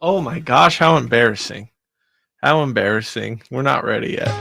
Oh my gosh, how embarrassing. How embarrassing. We're not ready yet.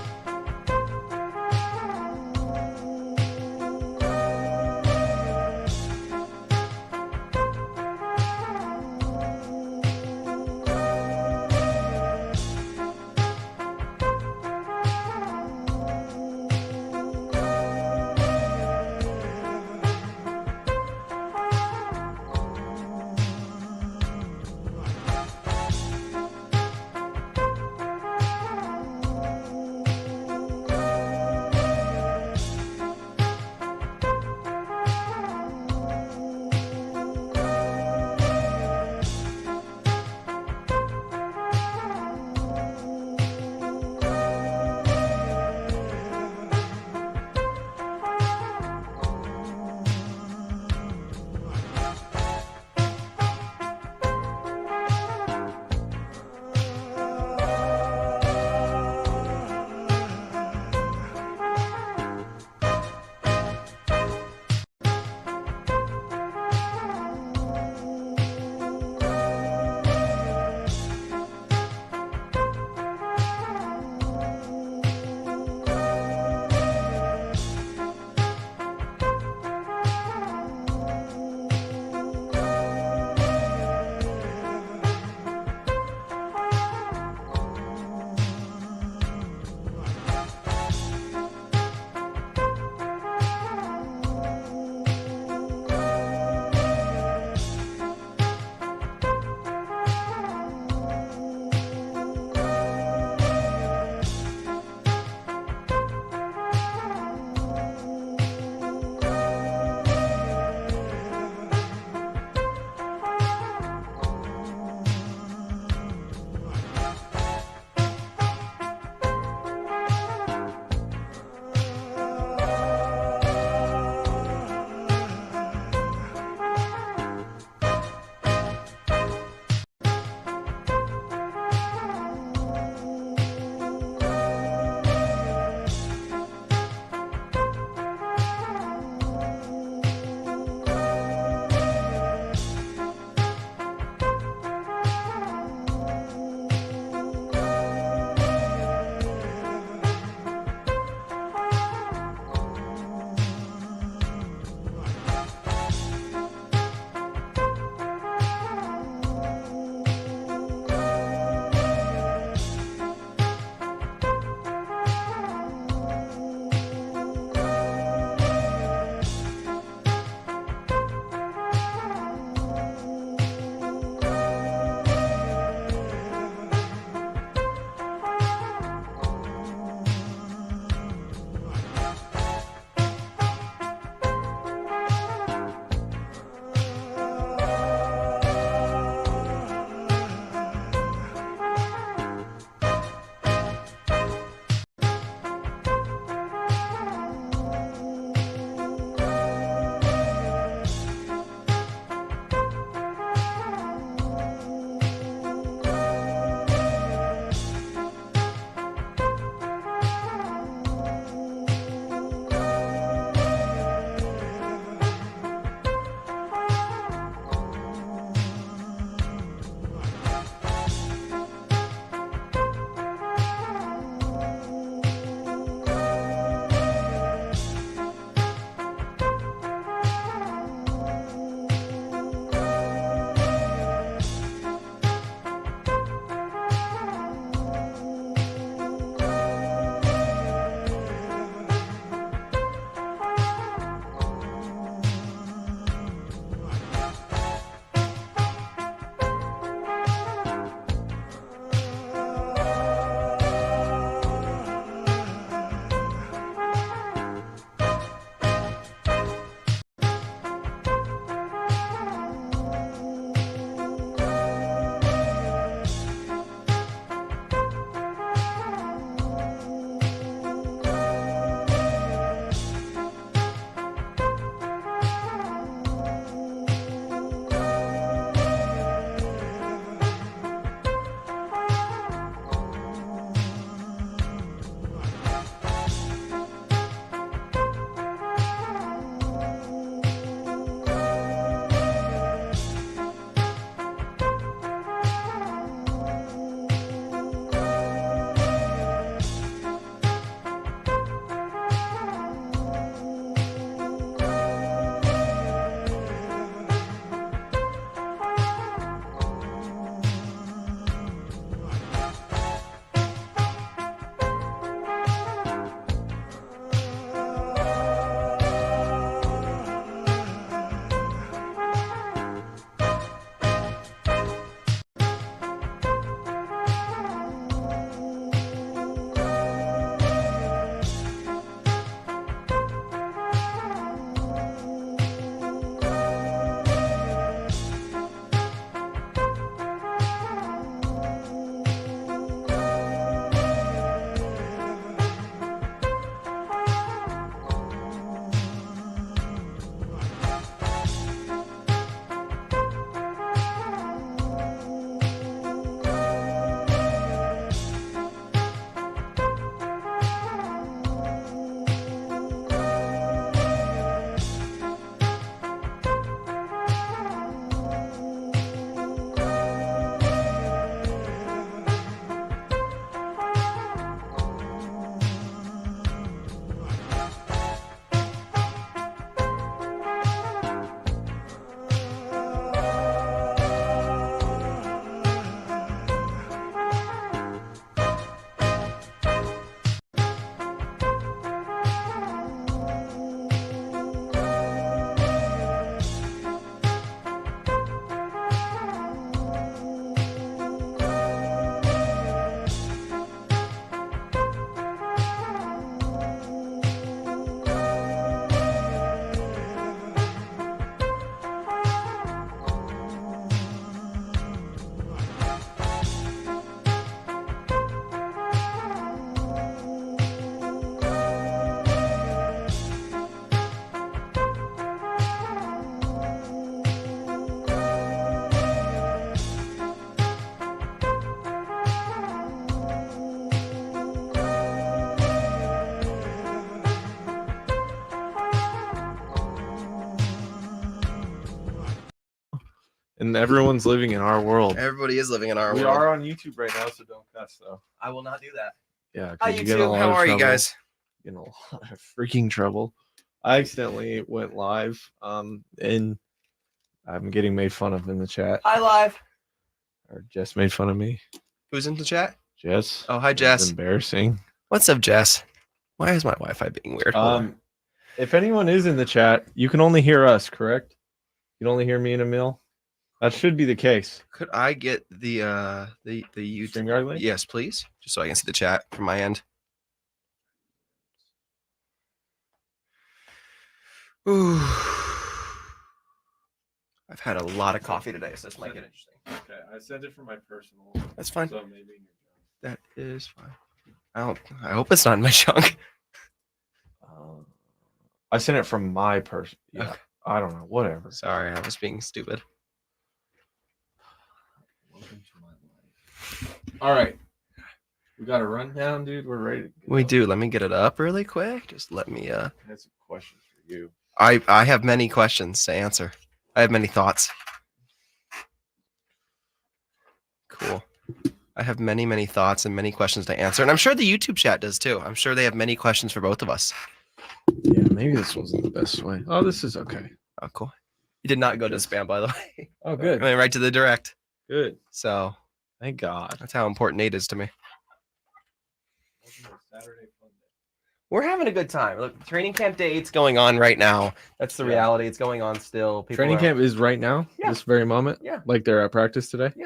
And everyone's living in our world. Everybody is living in our world. We are on YouTube right now, so don't cuss though. I will not do that. Yeah. Hi, You YouTube. How are you guys? In a lot of freaking trouble. I accidentally went live, and I'm getting made fun of in the chat. Hi, live. Or Jess made fun of me. Who's in the chat? Jess. Oh, hi, Jess. Embarrassing. What's up, Jess? Why is my Wi-Fi being weird? If anyone is in the chat, you can only hear us, correct? You can only hear me and Amil. That should be the case. Could I get the YouTube StreamYard link? Yes, please. Just so I can see the chat from my end. Ooh. I've had a lot of coffee today, so this might get interesting. Okay, I sent it from my personal. That's fine. So maybe that is fine. I hope it's not in my junk. I sent it from my person. Yeah. Okay. I don't know. Whatever. Sorry, I was being stupid. Welcome to my life. All right. We got a rundown, dude. We're ready to go. We do. Let me get it up really quick. Just let me I had some questions for you. I have many questions to answer. I have many thoughts. Cool. I have many thoughts and many questions to answer. And I'm sure the YouTube chat does too. I'm sure they have many questions for both of us. Yeah, maybe this wasn't the best way. Oh, this is okay. Oh, cool. You did not go to spam, by the way. Oh, good. I went right to the direct. Good. So Thank God. that's how important Nate is to me. We're having a good time. Look, training camp day 8's going on right now. That's the reality. It's going on still. Training camp is right now? Yeah. This very moment? Yeah. Like they're at practice today? Yeah.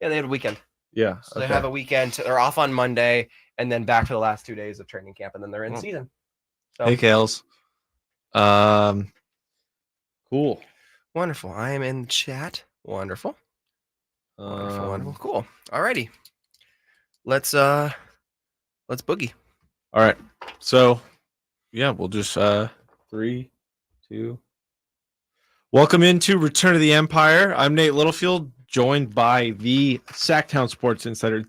Yeah, they had a weekend. Yeah. So they have a weekend. They're off on Monday and then back for the last 2 days of training camp, and then they're in season. So, Hey, Kales. Cool. Wonderful. I am in chat. Wonderful. Wonderful. Cool. Alrighty. Let's boogie. All right. So, yeah, we'll just 3, 2. Welcome into Return of the Empire. I'm Nate Littlefield, joined by the Sacktown Sports Insider,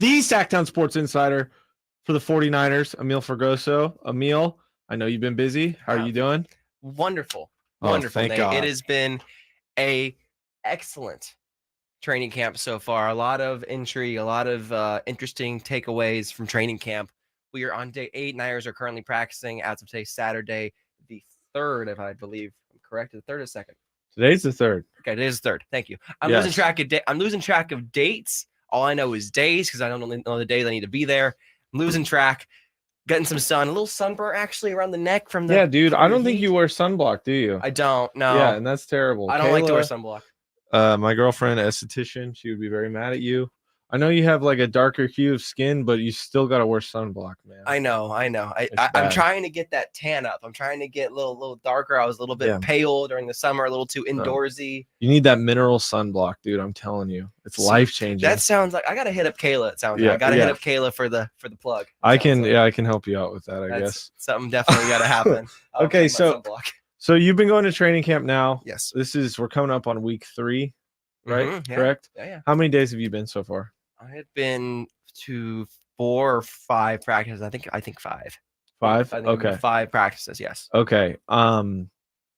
for the 49ers, Amil Fergoso. Amil, I know you've been busy. How are you doing? Wonderful. Oh, Wonderful. thank Nate. God. It has been a excellent training camp so far. A lot of intrigue, a lot of interesting takeaways from training camp. We are on day 8. Niners are currently practicing as of today, Saturday, the 3rd, if I believe I'm correct. The 3rd or 2nd? Today's the 3rd. Okay, today's the 3rd. Thank you. I'm Yes. losing track of I'm losing track of dates. All I know is days because I don't know the days I need to be there. I'm losing track. Getting some sun, a little sunburn actually around the neck from the. Yeah, dude. I don't think heat. you wear sunblock, do you? I don't. No. Yeah, and that's terrible. I don't like to wear sunblock. My girlfriend, esthetician, she would be very mad at you. I know you have like a darker hue of skin, but you still got to wear sunblock, man. I know. I'm bad. trying to get that tan up. I'm trying to get a little darker. I was a little bit pale during the summer, a little too indoorsy. You need that mineral sunblock, dude. I'm telling you, it's life changing. That sounds like I gotta hit up Kayla. It sounds like I gotta hit up Kayla for the plug. I can help you out with that. I guess something definitely gotta happen. Okay, so you've been going to training camp now. Yes. We're coming up on week 3, right? Mm-hmm, yeah. Correct. Yeah. How many days have you been so far? I had been to 4 or 5 practices. I think 5. 5. I think Okay. 5 practices. Yes. Okay.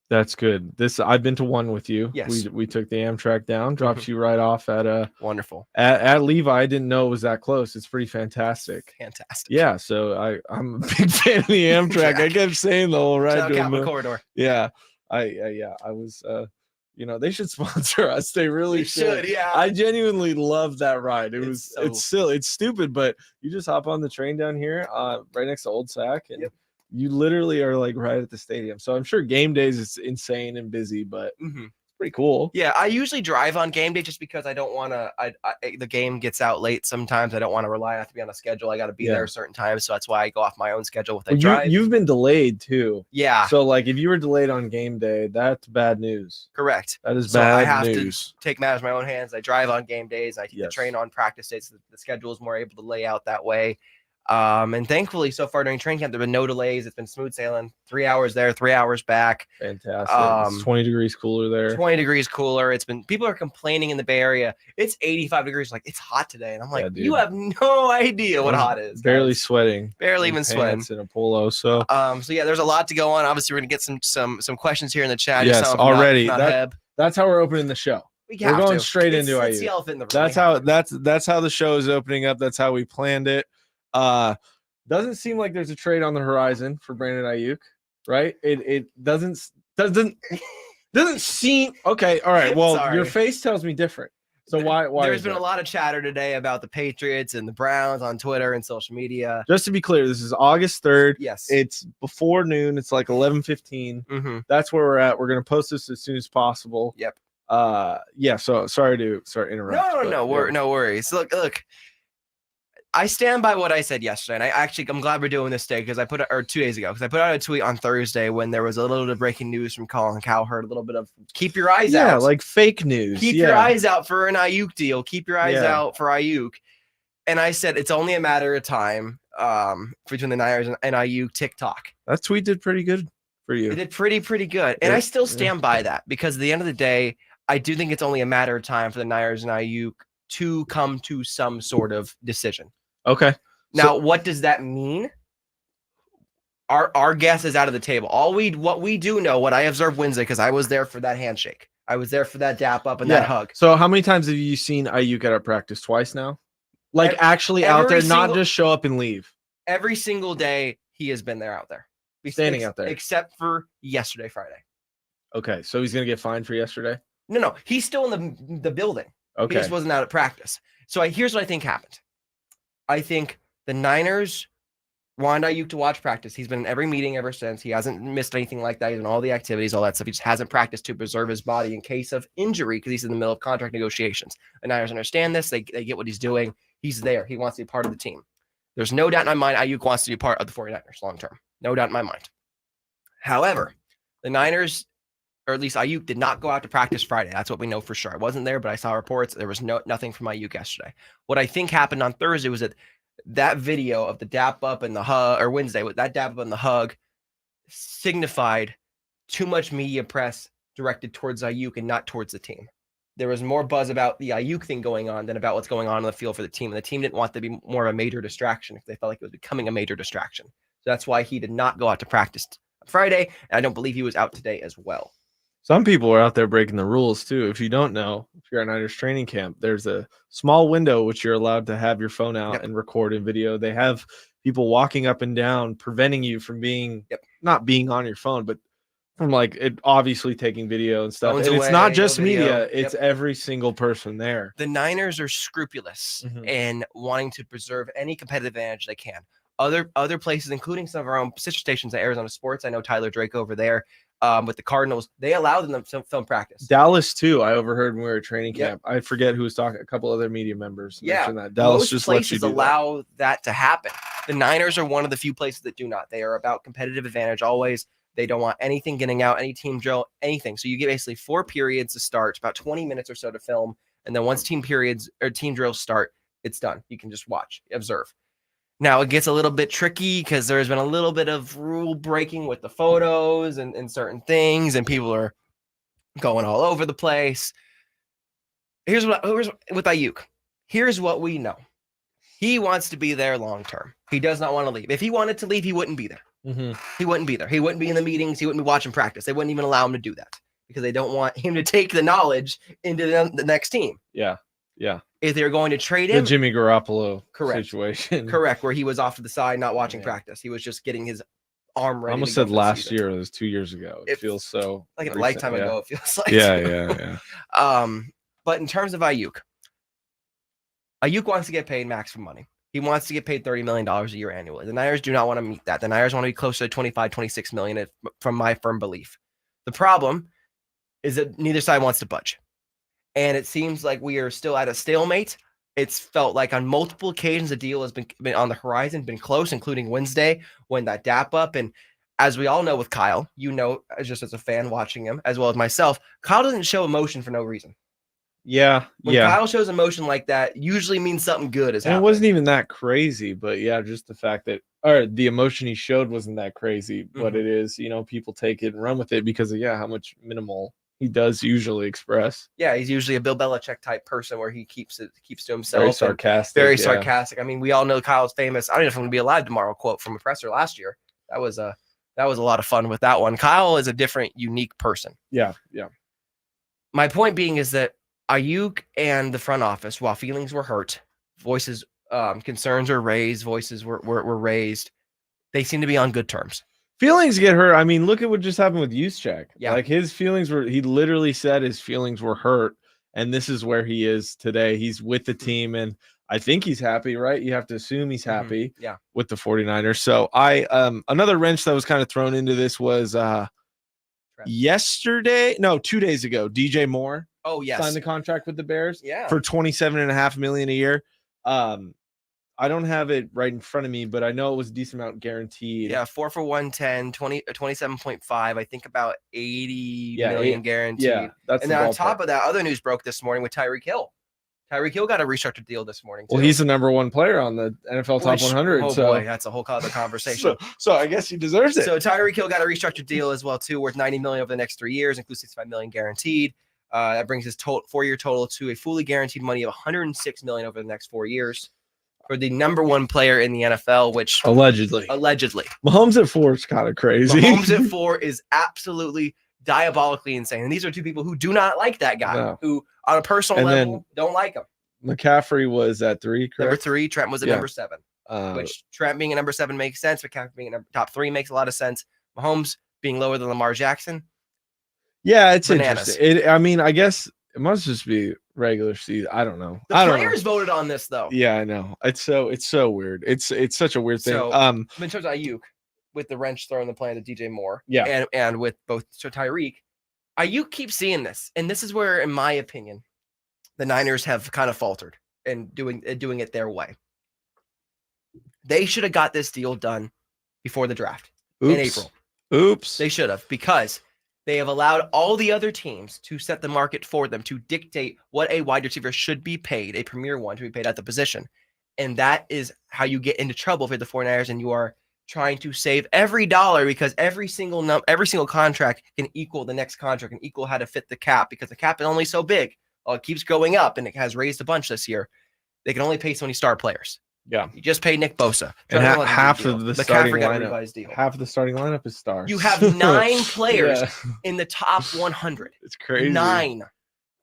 That's good. I've been to one with you. Yes. We took the Amtrak down, dropped you right off at wonderful at Levi. I didn't know it was that close. It's pretty fantastic. Fantastic. Yeah. So I'm a big fan of the Amtrak. I kept saying the whole ride to the corridor. Yeah. I was they should sponsor us. They really should. Yeah. I genuinely love that ride. It's silly. It's stupid, but you just hop on the train down here, right next to Old Sac, and you literally are like right at the stadium. So I'm sure game days is insane and busy, but it's pretty cool. Yeah, I usually drive on game day just because I don't want to. The game gets out late sometimes. I don't want to rely. I have to be on a schedule. I got to be there a certain time, so that's why I go off my own schedule with drive. You've been delayed too. Yeah. So like, if you were delayed on game day, that's bad news. Correct. That is bad I have news. to take matters in my own hands. I drive on game days. I take the train on practice days. The schedule is more able to lay out that way. And thankfully, so far during training camp, there have been no delays. It's been smooth sailing. 3 hours there, 3 hours back. Fantastic. It's 20 degrees cooler there. 20 degrees cooler. People are complaining in the Bay Area. It's 85 degrees. Like, it's hot today. And I'm like, you have no idea what hot is. Barely sweating. Barely even sweating. In a polo. So yeah, there's a lot to go on. Obviously, we're gonna get some questions here in the chat. Yes, already. Not that's how we're opening the show. We're going straight into it's the Aiyuk. elephant in the room. That's how the show is opening up. That's how we planned it. Doesn't seem like there's a trade on the horizon for Brandon Aiyuk, right? It doesn't seem okay. All right. Well, your face tells me different. So why there's been a lot of chatter today about the Patriots and the Browns on Twitter and social media. Just to be clear, this is August 3rd. Yes. It's before noon. It's like 11:15. Mm-hmm. That's where we're at. We're gonna post this as soon as possible. Yep. Yeah. So sorry to interrupt. No worries. Look. I stand by what I said yesterday, and I'm glad we're doing this today because 2 days ago, because I put out a tweet on Thursday when there was a little bit of breaking news from Colin Cowherd, a little bit of keep your eyes out. Yeah, like fake news. Keep your eyes out for an Aiyuk deal. Keep your eyes out for Aiyuk. And I said it's only a matter of time between the Niners and Aiyuk TikTok. That tweet did pretty good for you. It did pretty good. And I still stand by that because at the end of the day, I do think it's only a matter of time for the Niners and Aiyuk to come to some sort of decision. Okay. Now, what does that mean? Our guess is out of the table. What we do know, what I observed Wednesday, because I was there for that handshake. I was there for that dap up and that hug. So how many times have you seen Aiyuk at our practice? Twice now? Like actually out there, not just show up and leave. Every single day he has been there out there. Standing out there. Except for yesterday, Friday. Okay. So he's going to get fined for yesterday? No. He's still in the building. Okay. He just wasn't out at practice. So here's what I think happened. I think the Niners wanted Aiyuk to watch practice. He's been in every meeting ever since. He hasn't missed anything like that. He's in all the activities, all that stuff. He just hasn't practiced to preserve his body in case of injury because he's in the middle of contract negotiations. The Niners understand this. They get what he's doing. He's there. He wants to be part of the team. There's no doubt in my mind Aiyuk wants to be part of the 49ers long term. No doubt in my mind. However, the Niners, or at least Aiyuk, did not go out to practice Friday. That's what we know for sure. I wasn't there, but I saw reports. There was nothing from Aiyuk yesterday. What I think happened on Thursday was that video of the dap up and the hug, or Wednesday, with that dap up and the hug, signified too much media press directed towards Aiyuk and not towards the team. There was more buzz about the Aiyuk thing going on than about what's going on the field for the team. And the team didn't want to be more of a major distraction if they felt like it was becoming a major distraction. So that's why he did not go out to practice on Friday. And I don't believe he was out today as well. Some people are out there breaking the rules too. If you don't know, if you're at Niners training camp, there's a small window which you're allowed to have your phone out and record in video. They have people walking up and down, preventing you from being not being on your phone, but from like it obviously taking video and stuff. And it's not just media; it's every single person there. The Niners are scrupulous in wanting to preserve any competitive advantage they can. Other places, including some of our own sister stations at Arizona Sports. I know Tyler Drake over there. With the Cardinals, they allow them to film practice. Dallas too. I overheard when we were at training camp. I forget who was talking. A couple other media members. Mentioned that. Dallas most just places lets you do allow that to happen. The Niners are one of the few places that do not. They are about competitive advantage always. They don't want anything getting out, any team drill, anything. So you get basically 4 periods to start, about 20 minutes or so to film, and then once team drills start, it's done. You can just watch, observe. Now, it gets a little bit tricky because there's been a little bit of rule breaking with the photos and certain things, and people are going all over the place. Here's with Aiyuk. Here's what we know. He wants to be there long term. He does not want to leave. If he wanted to leave, he wouldn't be there. He wouldn't be there. He wouldn't be in the meetings. He wouldn't be watching practice. They wouldn't even allow him to do that because they don't want him to take the knowledge into the next team. Yeah. If they're going to trade him, the Jimmy Garoppolo situation. Correct, where he was off to the side, not watching practice. He was just getting his arm ready. I almost said last year. It was 2 years ago. It feels so like a lifetime ago. It feels like. Yeah. But in terms of Aiyuk wants to get paid maximum money. He wants to get paid $30 million a year annually. The Niners do not want to meet that. The Niners want to be closer to 25, 26 million from my firm belief. The problem is that neither side wants to budge. And it seems like we are still at a stalemate. It's felt like on multiple occasions the deal has been on the horizon, been close, including Wednesday when that dap up. And as we all know with Kyle, just as a fan watching him, as well as myself, Kyle doesn't show emotion for no reason. When Kyle shows emotion like that, usually means something good is happening. It wasn't even that crazy, but just the fact that, the emotion he showed wasn't that crazy, but it is, people take it and run with it because of, how much minimal he does usually express. Yeah, he's usually a Bill Belichick type person where he keeps to himself. Very sarcastic. I mean, we all know Kyle's famous, I don't know if I'm going to be alive tomorrow quote from a presser last year. That was a lot of fun with that one. Kyle is a different, unique person. Yeah. My point being is that Aiyuk and the front office, while feelings were hurt, voices, concerns were raised, voices were raised. They seem to be on good terms. Feelings get hurt. I mean, look at what just happened with Juszczyk. Yeah. Like his feelings were, he literally said his feelings were hurt. And this is where he is today. He's with the team and I think he's happy, right? You have to assume he's happy with the 49ers. So another wrench that was kind of thrown into this was 2 days ago, DJ Moore. Oh, yes. Signed the contract with the Bears for for $27.5 million a year. I don't have it right in front of me, but I know it was a decent amount guaranteed. Yeah, 4 for 110, 27.5. I think about 80 million guaranteed. Yeah, that's and then on top of that, other news broke this morning with Tyreek Hill. Tyreek Hill got a restructured deal this morning, too. Well, he's the number one player on the NFL Top 100. Oh, boy, that's a whole other conversation. so I guess he deserves it. So Tyreek Hill got a restructured deal as well, too, worth $90 million over the next 3 years, including $65 million guaranteed. That brings his 4-year total to a fully guaranteed money of $106 million over the next 4 years. For the number one player in the NFL, which allegedly Mahomes at 4 is kind of crazy. Mahomes at 4 is absolutely diabolically insane. And these are two people who do not like that guy, who on a personal level don't like him. McCaffrey was at 3, correct? Number 3, Trent was at number 7, which Trent being a number 7 makes sense. McCaffrey being a top 3 makes a lot of sense. Mahomes being lower than Lamar Jackson. Yeah, it's bananas. Interesting. I mean, I guess it must just be regular season. I don't know. The players voted on this though. Yeah, I know. It's so weird. It's such a weird thing. So, in terms of Aiyuk, with the wrench thrown in the plan to DJ Moore, and with both Tyreek, Aiyuk keeps seeing this, and this is where, in my opinion, the Niners have kind of faltered in doing it their way. They should have got this deal done before the draft in April. They should have, because they have allowed all the other teams to set the market for them, to dictate what a wide receiver should be paid, a premier one to be paid at the position. And that is how you get into trouble for the 49ers, and you are trying to save every dollar, because every single contract can equal the next contract and equal how to fit the cap, because the cap is only so big. Well, it keeps going up, and it has raised a bunch this year. They can only pay so many star players. Yeah, you just paid Nick Bosa. And half of the starting lineup. Half of the starting lineup is stars. You have 9 players in the top 100. It's crazy. 9.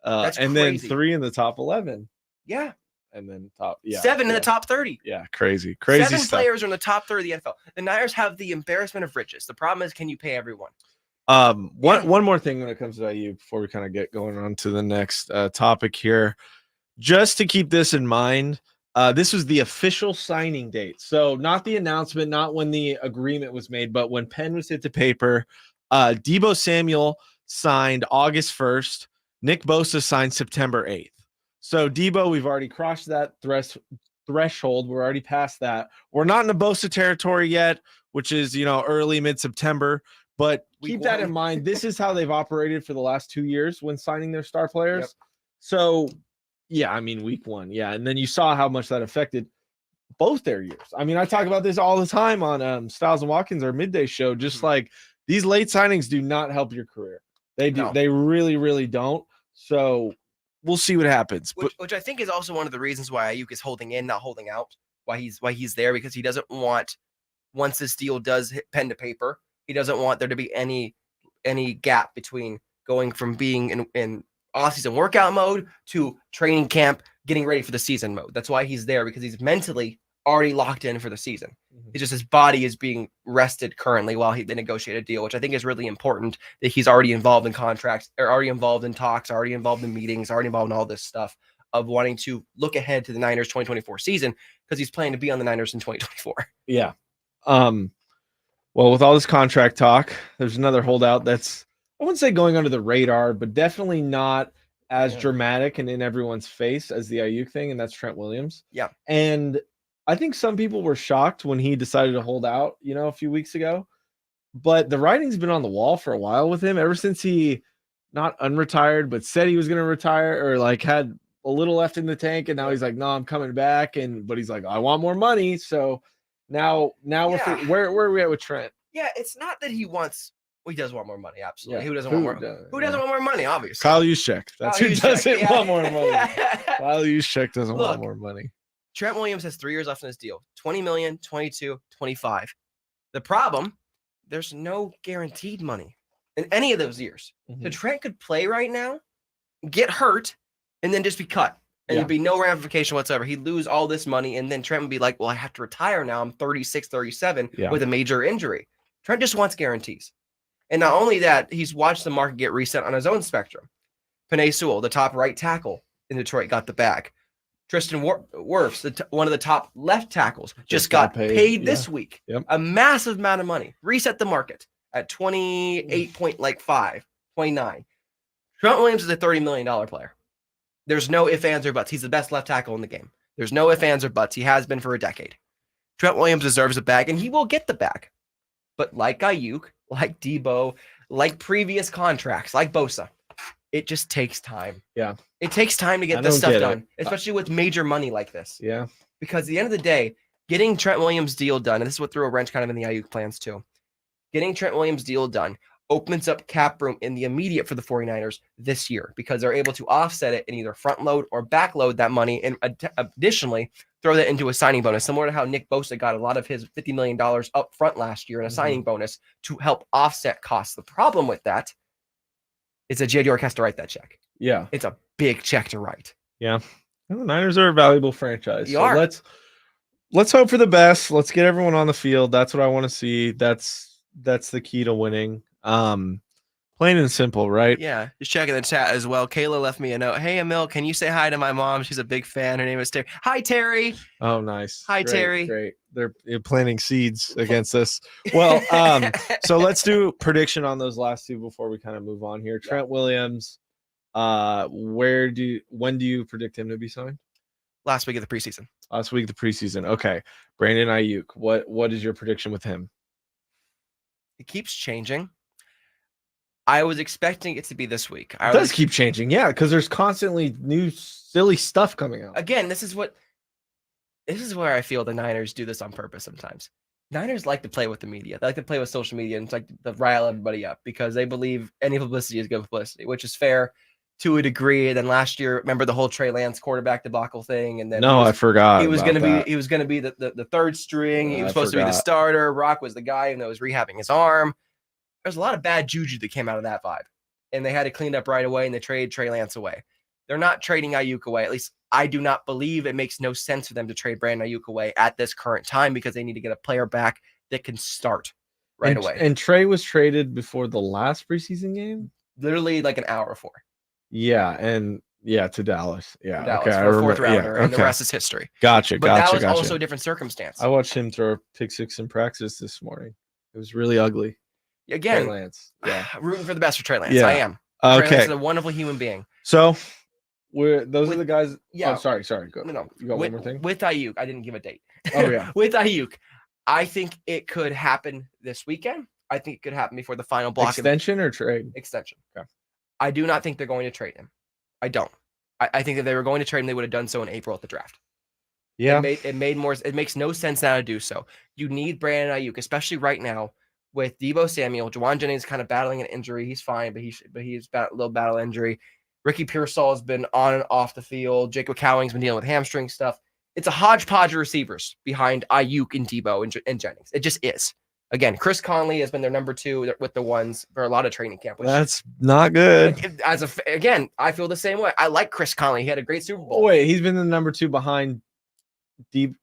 That's and crazy. Then 3 in the top 11. Yeah. And then 7 in the top 30. Yeah, crazy 7 players are in the top 30 of the NFL. The Niners have the embarrassment of riches. The problem is, can you pay everyone? One more thing when it comes to Aiyuk before we kind of get going on to the next topic here, just to keep this in mind. This was the official signing date. So not the announcement, not when the agreement was made, but when pen was hit to paper. Deebo Samuel signed August 1st. Nick Bosa signed September 8th. So Deebo, we've already crossed that threshold. We're already past that. We're not in the Bosa territory yet, which is, early mid-September. But keep that in mind. This is how they've operated for the last 2 years when signing their star players. Yep. So yeah, I mean, week 1. Yeah. And then you saw how much that affected both their years. I mean, I talk about this all the time on Styles and Watkins, our midday show, just like these late signings do not help your career. They do. No. They really, really don't. So we'll see what happens. Which I think is also one of the reasons why Aiyuk is holding in, not holding out, why he's there, because he doesn't want, once this deal does hit pen to paper, he doesn't want there to be any gap between going from being in off-season workout mode to training camp, getting ready for the season mode. That's why he's there, because he's mentally already locked in for the season. It's just his body is being rested currently while they negotiate a deal, which I think is really important, that he's already involved in contracts, or already involved in talks, already involved in meetings, already involved in all this stuff of wanting to look ahead to the Niners 2024 season, because he's planning to be on the Niners in 2024. Yeah. Well, with all this contract talk, there's another holdout that's, I wouldn't say going under the radar, but definitely not as dramatic and in everyone's face as the Aiyuk thing, and that's Trent Williams. Yeah. And I think some people were shocked when he decided to hold out, a few weeks ago. But the writing's been on the wall for a while with him, ever since he not unretired, but said he was going to retire, or like had a little left in the tank, and now he's like, no, I'm coming back. But he's like, I want more money. So now where are we at with Trent? Yeah, it's not that he wants. Well, he does want more money, absolutely. Yeah. Who doesn't want more money, obviously? Kyle Juszczyk. That's who doesn't want more money. Kyle Juszczyk doesn't want more money. Trent Williams has 3 years left in his deal. 20 million, 22, 25. The problem, there's no guaranteed money in any of those years. So Trent could play right now, get hurt, and then just be cut. And Yeah. there'd be no ramification whatsoever. He'd lose all this money, and then Trent would be like, well, I have to retire now. I'm 36, 37 with a major injury. Trent just wants guarantees. And not only that, he's watched the market get reset on his own spectrum. Penei Sewell, the top right tackle in Detroit, got the bag. Tristan Wirfs, one of the top left tackles, just got paid this week. Yep. A massive amount of money. Reset the market at 28.5, 29. Trent Williams is a $30 million player. There's no ifs, ands, or buts. He's the best left tackle in the game. There's no ifs, ands, or buts. He has been for a decade. Trent Williams deserves a bag, and he will get the bag. But like Aiyuk, like Debo, like previous contracts, like Bosa, it just takes time. Yeah. It takes time to get this stuff done, especially with major money like this. Yeah. Because at the end of the day, getting Trent Williams' deal done, and this is what threw a wrench kind of in the Aiyuk plans too, getting Trent Williams' deal done opens up cap room in the immediate for the 49ers this year because they're able to offset it and either front load or back load that money and additionally throw that into a signing bonus, similar to how Nick Bosa got a lot of his $50 million up front last year in a signing bonus to help offset costs. The problem with that is that J.D. York has to write that check. Yeah. It's a big check to write. Yeah. Well, the Niners are a valuable franchise. They are. Let's hope for the best. Let's get everyone on the field. That's what I want to see. That's the key to winning. Plain and simple, right? Yeah. Just checking the chat as well. Kayla left me a note. Hey, Amil, can you say hi to my mom? She's a big fan. Her name is Terry. Hi, Terry. Oh, nice. Hi, Terry. Great. They're planting seeds against this. Well, so let's do prediction on those last two before we kind of move on here. Trent Williams, when do you predict him to be signed? Last week of the preseason. Last week of the preseason. Okay. Brandon Aiyuk, what is your prediction with him? It keeps changing. I was expecting it to be this week. It does keep changing, yeah, because there's constantly new silly stuff coming out. Again, this is where I feel the Niners do this on purpose sometimes. Niners like to play with the media. They like to play with social media and like to rile everybody up because they believe any publicity is good publicity, which is fair to a degree. And then last year, remember the whole Trey Lance quarterback debacle thing? And then I forgot. He was going to be the third string. He was supposed to be the starter. Brock was the guy who was rehabbing his arm. There's a lot of bad juju that came out of that vibe, and they had to clean it up right away. And they traded Trey Lance away. They're not trading Aiyuk away. At least I do not believe it makes no sense for them to trade Brandon Aiyuk away at this current time because they need to get a player back that can start right away. And Trey was traded before the last preseason game, literally like an hour before. Yeah, to Dallas. Yeah, Dallas for a fourth rounder, and the rest is history. Gotcha. But that was also a different circumstance. I watched him throw a pick six in practice this morning. It was really ugly. Again, Trey Lance. Yeah, rooting for the best for Trey Lance. Yeah. I am. Okay, Trey Lance is a wonderful human being. So, those are the guys. Yeah. Oh, sorry. Go. No. You got one more thing with Aiyuk. I didn't give a date. Oh yeah. With Aiyuk, I think it could happen this weekend. I think it could happen before the final block. Extension or trade? Extension. Okay. I do not think they're going to trade him. I don't. I think if they were going to trade him, they would have done so in April at the draft. Yeah. It makes no sense now to do so. You need Brandon Aiyuk, especially right now with Deebo Samuel. Juwan Jennings kind of battling an injury. He's fine, but he's a little battle injury. Ricky Pearsall has been on and off the field. Jacob Cowing's been dealing with hamstring stuff. It's a hodgepodge of receivers behind Aiyuk and Deebo and Jennings. It just is. Again, Chris Conley has been their number 2 with the ones for a lot of training camp. That's not good. Again, I feel the same way. I like Chris Conley. He had a great Super Bowl. Oh, wait, he's been the number 2 behind Deep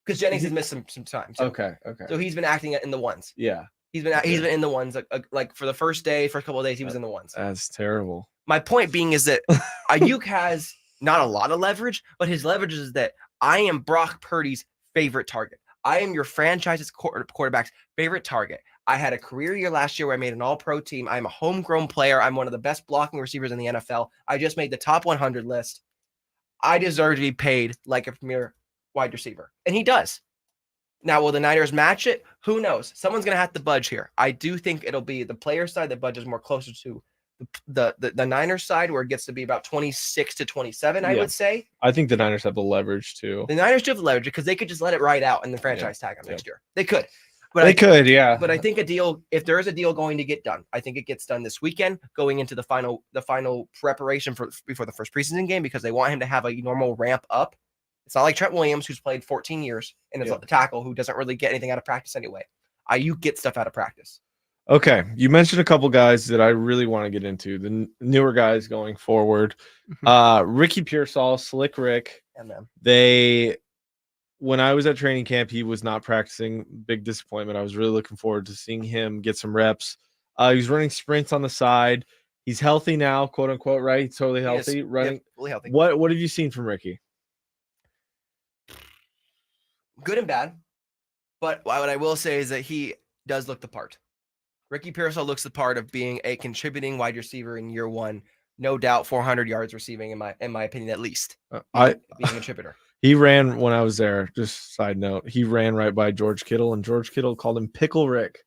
because Jennings has missed some time. So, okay. So he's been acting in the ones. Yeah. He's been in the ones like for the first couple of days he was in the ones. That's terrible. My point being is that Aiyuk has not a lot of leverage, but his leverage is that I am Brock Purdy's favorite target. I am your franchise's quarterback's favorite target. I had a career year last year where I made an all-pro team. I'm a homegrown player. I'm one of the best blocking receivers in the NFL. I just made the top 100 list. I deserve to be paid like a premier wide receiver. And he does. Now, will the Niners match it? Who knows? Someone's going to have to budge here. I do think it'll be the player side that budges more closer to the Niners side, where it gets to be about 26 to 27, I would say. I think the Niners have the leverage too. The Niners do have the leverage because they could just let it ride out and the franchise tag on next year. They could. But But I think if there is a deal going to get done, I think it gets done this weekend, going into the final preparation before the first preseason game, because they want him to have a normal ramp up. It's not like Trent Williams, who's played 14 years and is the tackle who doesn't really get anything out of practice anyway. Aiyuk gets stuff out of practice. Okay, you mentioned a couple guys that I really want to get into, the newer guys going forward. Ricky Pearsall, Slick Rick. They, when I was at training camp, he was not practicing. Big disappointment. I was really looking forward to seeing him get some reps. He was running sprints on the side. He's healthy now, quote unquote, right? He's totally healthy. Running, fully healthy. What have you seen from Ricky? Good and bad. But what I will say is that he does look the part. Ricky Pearsall looks the part of being a contributing wide receiver in year one. No doubt 400 yards receiving in my opinion, at least. Being a contributor. He ran when I was there. Just side note, he ran right by George Kittle, and George Kittle called him Pickle Rick.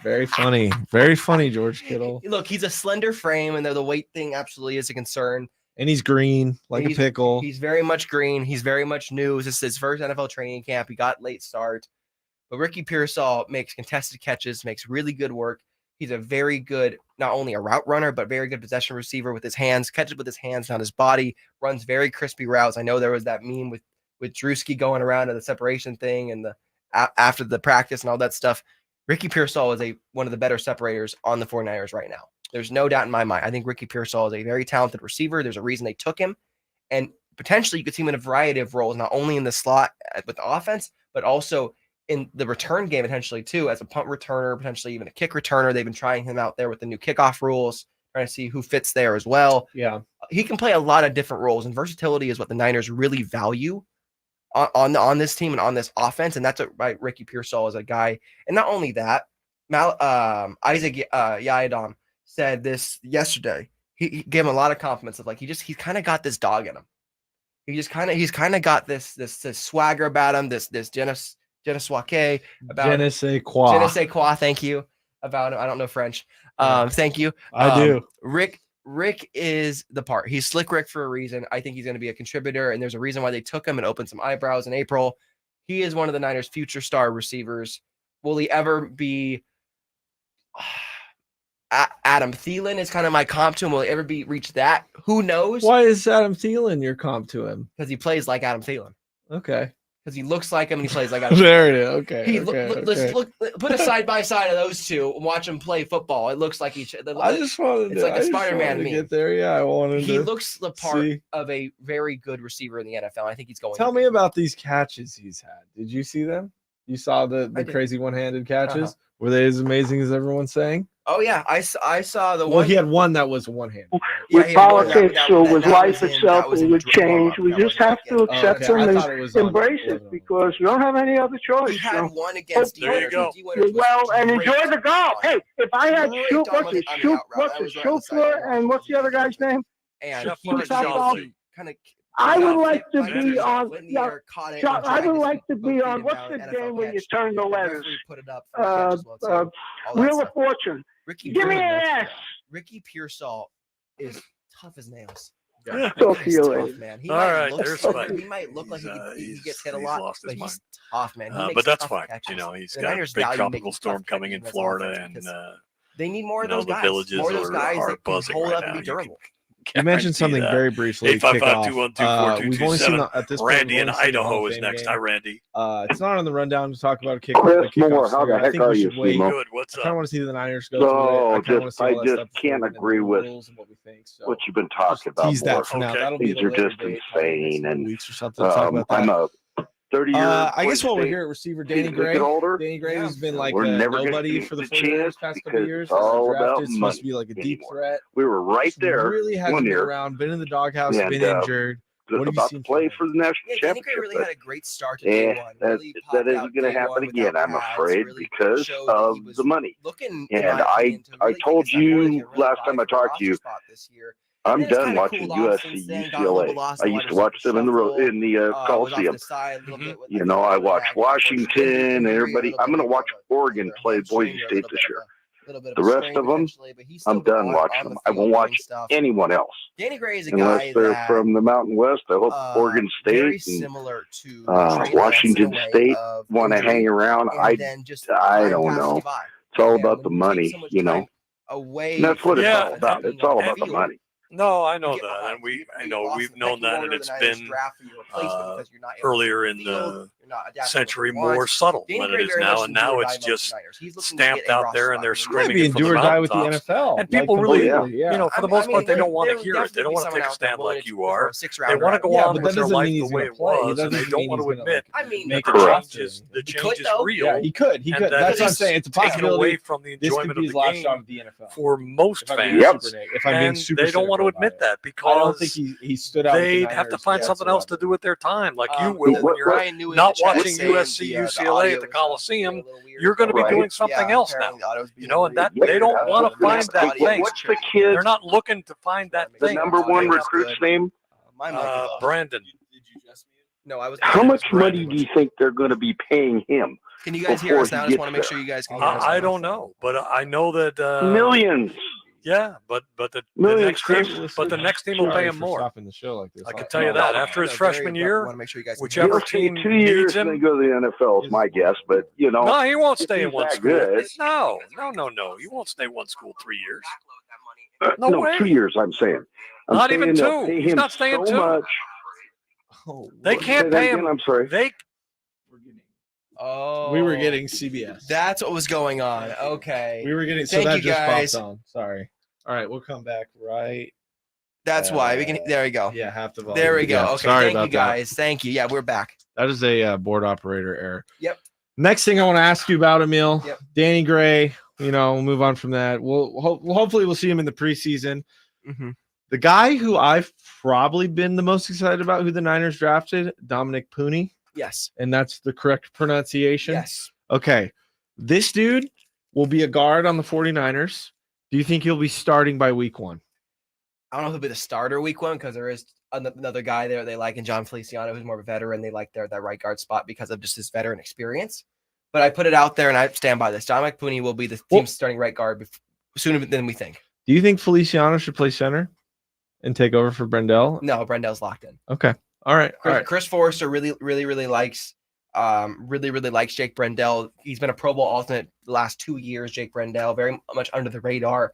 Very funny. Very funny, George Kittle. Look, he's a slender frame, and the weight thing absolutely is a concern. And he's green, like a pickle. He's very much green. He's very much new. This is his first NFL training camp. He got late start. But Ricky Pearsall makes contested catches, makes really good work. He's a very good, not only a route runner, but very good possession receiver with his hands, catches with his hands, not his body, runs very crispy routes. I know there was that meme with Drewski going around to the separation thing and after the practice and all that stuff. Ricky Pearsall is one of the better separators on the 49ers right now. There's no doubt in my mind. I think Ricky Pearsall is a very talented receiver. There's a reason they took him. And potentially you could see him in a variety of roles, not only in the slot with the offense, but also in the return game potentially too, as a punt returner, potentially even a kick returner. They've been trying him out there with the new kickoff rules, trying to see who fits there as well. Yeah. He can play a lot of different roles, and versatility is what the Niners really value on this team and on this offense. And that's what Ricky Pearsall is a guy. And not only that, Isaac Yiadom said this yesterday. He gave him a lot of compliments of like, he's kind of got this dog in him. He's kind of got this swagger about him, this je ne sais quoi, thank you, about him. I don't know French. Thank you. I do. Rick is the part. He's Slick Rick for a reason. I think he's going to be a contributor, and there's a reason why they took him and opened some eyebrows in April. He is one of the Niners' future star receivers. Will he ever be Adam Thielen is kind of my comp to him. Will he ever reach that? Who knows? Why is Adam Thielen your comp to him? Because he plays like Adam Thielen. Okay. Because he looks like him and he plays like Adam Thielen. There it is. Okay. Let's look. Put a side by side of those two and watch them play football. It looks like each. I just wanted. It's like a Spider-Man meme. Get there. Yeah, I wanted. He looks the part of a very good receiver in the NFL. I think he's going. Tell me about these catches he's had. Did you see them? You saw the crazy one-handed catches? Were they as amazing as everyone's saying? Oh yeah, I saw the one. Well, he had one that was one-handed. Right? With politics or with life itself, it would change. We just have to accept them and embrace it because we don't have any other choice. He had one against there you go. Well, and enjoy the golf. Hey, if I had Schufler and what's the other guy's name? And I would like to be on. I would like to be on. What's the game when you turn the letters? Wheel of Fortune. Give me an S. Ricky Pearsall is tough as nails. Talk to you later, man. All right, he might look like he gets hit a lot, but he's tough, man. But that's fine. You know, he's got a big tropical storm coming in Florida, and they need more of those guys. More of those guys that can hold up and be durable. You mentioned something very briefly. 855-212-4227. We've only seen at this point. Randy in Idaho is next. Hi, Randy. It's not on the rundown to talk about a kick. Chris Moore, how the heck are you, Steve-O? Good. What's up? I kind of want to see the Niners go. I just can't agree with what you've been talking about. Tease that for now. These are just insane. And weeks or something. I'm a 30-year. I guess while we're here at receiver, Danny Gray. Danny Gray has been like nobody for the 49ers past couple of years. All about money. Supposed to be like a deep threat. We were right there. Really hasn't been around. Been in the doghouse. Been injured. What about to play for the national championship? Danny Gray really had a great start to day one. That isn't going to happen again, I'm afraid, because of the money. And I told you last time I talked to you, I'm done watching USC, UCLA. I used to watch them in the Coliseum. You know, I watched Washington and everybody. I'm going to watch Oregon play Boise State this year. The rest of them, I'm done watching them. I won't watch anyone else. Danny Gray is a unless they're from the Mountain West. I hope Oregon State and Washington State want to hang around. I don't know. It's all about the money, you know. And that's what it's all about. It's all about the money. No, I know that, and we've known that, and it's been earlier in the century more subtle than it is now. And now it's just stamped out there and they're screaming it from the mountaintops. And people really, for the most part, they don't want to hear it. They don't want to take a stand like you are. They want to go on with their life the way it was, and they don't want to admit the change is real. Yeah, he could. That's what I'm saying. It's a possibility. Away from the enjoyment of the game of the NFL for most fans. If I'm being super they don't want to admit that because I don't think he stood out. They'd have to find something else to do with their time, like you will when you're not watching USC, UCLA at the Coliseum. You're going to be doing something else now, and that they don't want to find that thing. What's the kid? They're not looking to find that thing. The number one recruit's name? Brandon. No, I was. How much money do you think they're going to be paying him? Can you guys hear us now? I just want to make sure you guys can hear us. I don't know, but I know that millions. Yeah, but the next team will pay him more. The show like this. I can tell you that after his freshman year, whichever team he'll 2 years needs him, and go to the NFL is my guess. But no, he won't stay in one school. Good. No, he won't stay one school 3 years. No, 2 years. I'm saying. Not even 2. He's not staying 2. Much. They can't pay him. I'm sorry. We were getting CBS. That's what was going on. Okay. We were getting. Thank that you just guys. popped on. Sorry. All right, we'll come back right. That's why we can. There we go. Yeah, half the volume. There we go. Yeah, okay. Sorry Thank about you guys. Thank you. Yeah, we're back. That is a board operator error. Yep. Next thing I want to ask you about, Emil. Yep. Danny Gray. We'll move on from that. Hopefully we'll see him in the preseason. Mm-hmm. The guy who I've probably been the most excited about, who the Niners drafted, Dominic Pooney. Yes. And that's the correct pronunciation. Yes. Okay. This dude will be a guard on the 49ers. Do you think he'll be starting by week 1? I don't know if he'll be the starter week 1 because there is another guy there they like in John Feliciano, who's more of a veteran. They like that right guard spot because of just his veteran experience. But I put it out there and I stand by this. Dominic Pooney will be the team's starting right guard sooner than we think. Do you think Feliciano should play center and take over for Brendel? No, Brendel's locked in. Okay. All right. Chris Forrester really likes Jake Brendel. He's been a Pro Bowl alternate the last 2 years. Jake Brendel, very much under the radar,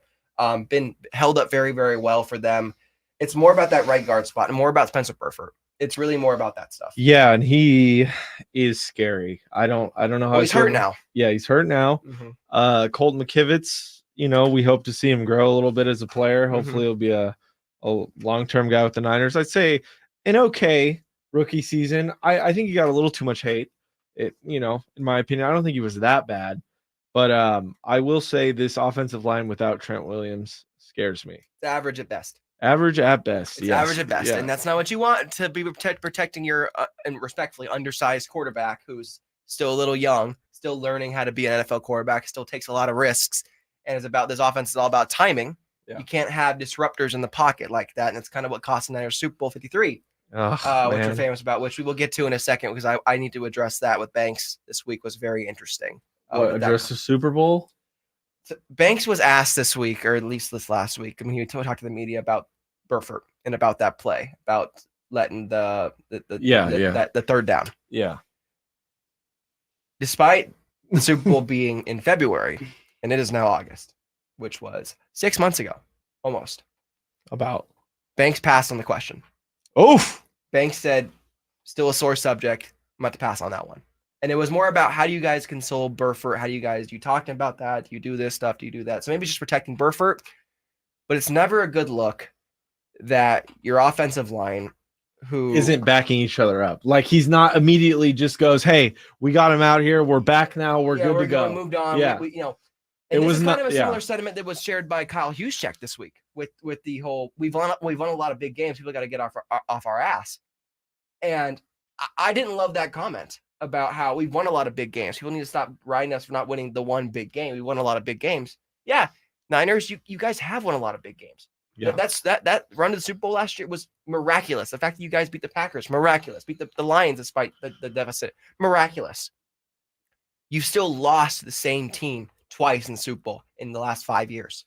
been held up very, very well for them. It's more about that right guard spot and more about Spencer Burford. It's really more about that stuff. Yeah, and he is scary. I don't know how he's hurt now. Yeah, he's hurt now. Mm-hmm. Colton McKivitz, we hope to see him grow a little bit as a player. Hopefully he'll be a long-term guy with the Niners. I'd say an okay rookie season. I think he got a little too much hate. In my opinion, I don't think he was that bad. But I will say this offensive line without Trent Williams scares me. It's average at best. Average at best. It's average at best. Yeah. And that's not what you want to be protecting your and respectfully undersized quarterback who's still a little young, still learning how to be an NFL quarterback, still takes a lot of risks. And it's about this offense is all about timing. Yeah. You can't have disruptors in the pocket like that. And it's kind of what cost the Niners Super Bowl 53, which we're famous about, which we will get to in a second because I need to address that with Banks this week was very interesting. Address the Super Bowl? Banks was asked this week, or at least this last week. I mean, he talked to the media about Burford and about that play, about letting the third down. Yeah. Despite the Super Bowl being in February, and it is now August, which was 6 months ago, almost. Banks passed on the question. Oof. Banks said, still a sore subject. I'm about to pass on that one. And it was more about how do you guys console Burford? How do you talking about that? Do you do this stuff? Do you do that? So maybe it's just protecting Burford, but it's never a good look that your offensive line who isn't backing each other up. Like he's not immediately just goes, hey, we got him out here. We're back now. We're good to go. Moved on. Yeah. It was kind of a similar sentiment that was shared by Kyle Juszczyk this week with the whole we've won a lot of big games. People got to get off our ass. And I didn't love that comment about how we've won a lot of big games. People need to stop riding us for not winning the one big game. We won a lot of big games. Yeah, Niners, you guys have won a lot of big games. Yeah, that run to the Super Bowl last year was miraculous. The fact that you guys beat the Packers, miraculous. Beat the Lions despite the deficit, miraculous. You still lost to the same team twice in the Super Bowl in the last 5 years.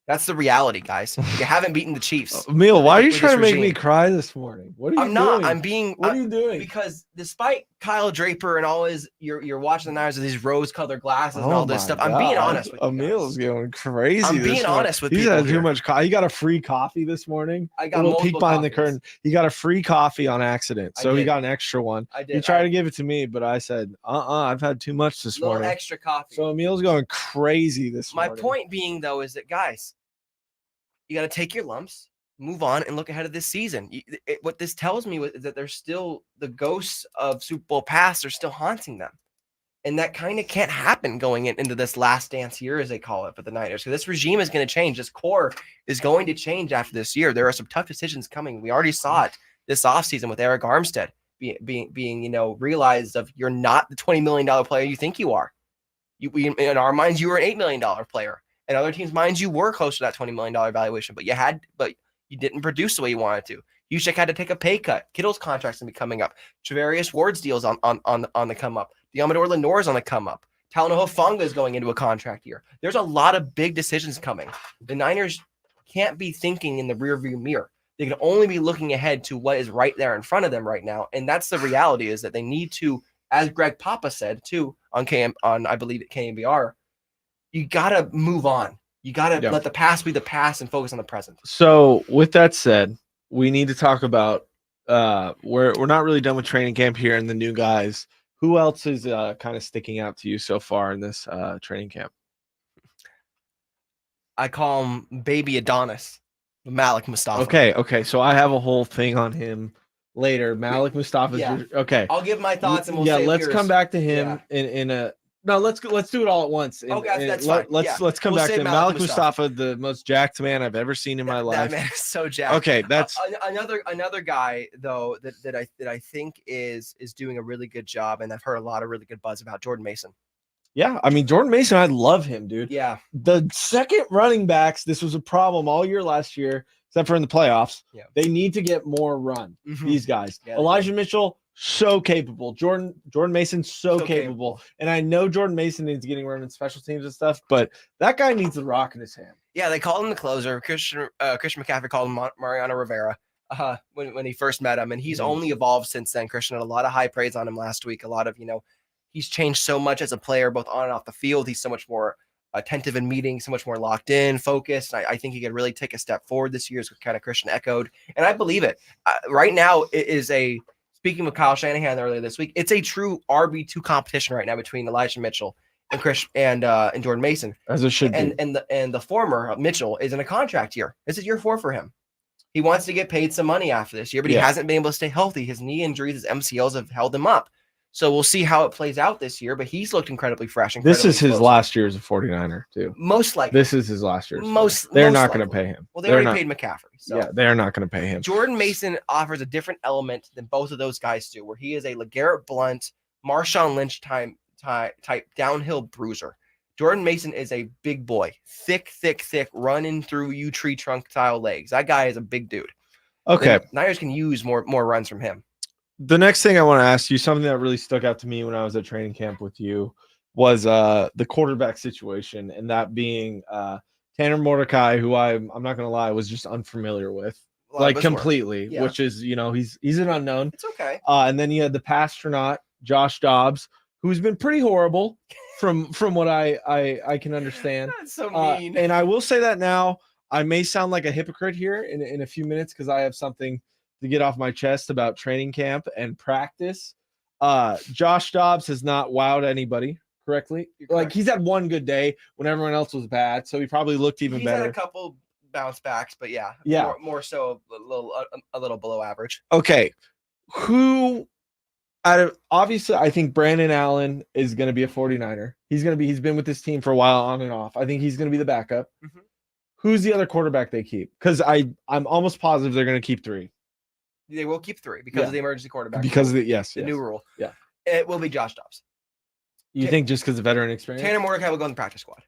That's the reality, guys. You haven't beaten the Chiefs. Emil, why are you trying to make me cry this morning? What are you doing? I'm being. What are you doing? Because despite Kyle Draper and all his, you're watching the Niners with these rose-colored glasses and all this stuff. I'm being honest with you. Emil's going crazy. I'm being honest with you. He's had too much. He got a free coffee this morning. I got a peek behind the curtain. He got a free coffee on accident, so he got an extra one. I did. He tried to give it to me, but I said, I've had too much this morning. Extra coffee. So Emil's going crazy this morning. My point being, though, is that guys, you got to take your lumps, move on, and look ahead of this season. What this tells me is that there's still the ghosts of Super Bowl past are still haunting them. And that kind of can't happen going into this last dance year, as they call it, for the Niners. Because this regime is going to change. This core is going to change after this year. There are some tough decisions coming. We already saw it this offseason with Eric Armstead being realized of you're not the $20 million player you think you are. In our minds, you were an $8 million player. And other teams' minds, you were close to that $20 million valuation, but you didn't produce the way you wanted to. Juszczyk had to take a pay cut. Kittle's contract's gonna be coming up. Travarius Ward's deals on the come up. Deommodore Lenoir's on the come up. Talanoa Hufanga is going into a contract year. There's a lot of big decisions coming. The Niners can't be thinking in the rearview mirror. They can only be looking ahead to what is right there in front of them right now, and that's the reality. Is that they need to, as Greg Papa said too on I believe at KMBR. You got to move on. You got to let the past be the past and focus on the present. So with that said, we need to talk about we're not really done with training camp here and the new guys. Who else is kind of sticking out to you so far in this training camp? I call him Baby Adonis, Malik Mustafa. Okay. So I have a whole thing on him later. Malik Mustafa. Okay. I'll give my thoughts and let's come back to him in a. No, let's do it all at once. That's fine. Let's come back to Malik Mustafa, the most jacked man I've ever seen in my life. That man is so jacked. Okay, that's another guy though that I think is doing a really good job, and I've heard a lot of really good buzz about Jordan Mason. Yeah, I mean Jordan Mason, I love him, dude. Yeah, the second running backs, this was a problem all year last year, except for in the playoffs. Yeah, they need to get more run. Mm-hmm. These guys, Elijah Mitchell. So capable. Jordan Mason, so capable. And I know Jordan Mason needs getting run in special teams and stuff, but that guy needs the rock in his hand. Yeah, they called him the closer. Christian McCaffrey called him Mariano Rivera when he first met him, and he's only evolved since then. Christian had a lot of high praise on him last week. A lot of, he's changed so much as a player, both on and off the field. He's so much more attentive in meetings, so much more locked in, focused. I think he could really take a step forward this year, as kind of Christian echoed. And I believe it. Right now, it is speaking with Kyle Shanahan earlier this week, it's a true RB2 competition right now between Elijah Mitchell and and Jordan Mason, as it should be. And the former Mitchell is in a contract year. This is year 4 for him. He wants to get paid some money after this year, but he hasn't been able to stay healthy. His knee injuries, his MCLs have held him up. So we'll see how it plays out this year, but he's looked incredibly fresh. This is his last year as a 49er, too. Most likely. This is his last year. They're not going to pay him. Well, they already paid McCaffrey. So. Yeah, they're not going to pay him. Jordan Mason offers a different element than both of those guys do, where he is a LeGarrette Blount, Marshawn Lynch type downhill bruiser. Jordan Mason is a big boy, thick, running through you tree trunk style legs. That guy is a big dude. Okay. The Niners can use more runs from him. The next thing I want to ask you, something that really stuck out to me when I was at training camp with you, was the quarterback situation, and that being Tanner Mordecai, who I'm not going to lie, was just unfamiliar with, like completely, which is, he's an unknown. It's okay. And then you had the pastronaut, Josh Dobbs, who's been pretty horrible from what I can understand. That's so mean. And I will say that now, I may sound like a hypocrite here in a few minutes because I have something to get off my chest about training camp and practice. Josh Dobbs has not wowed anybody correctly. Like, he's had one good day when everyone else was bad, so he probably looked even better. He's had a couple bounce backs, but more so a little below average. Okay, who obviously I think Brandon Allen is going to be a 49er. He's been with this team for a while on and off. I think he's going to be the backup. Mm-hmm. Who's the other quarterback they keep? Because I'm almost positive they're going to keep 3. They will keep 3 because of the emergency quarterback. Because rule. of the new rule. Yeah. It will be Josh Dobbs. You think just because of veteran experience? Tanner Mordecai will go in the practice squad.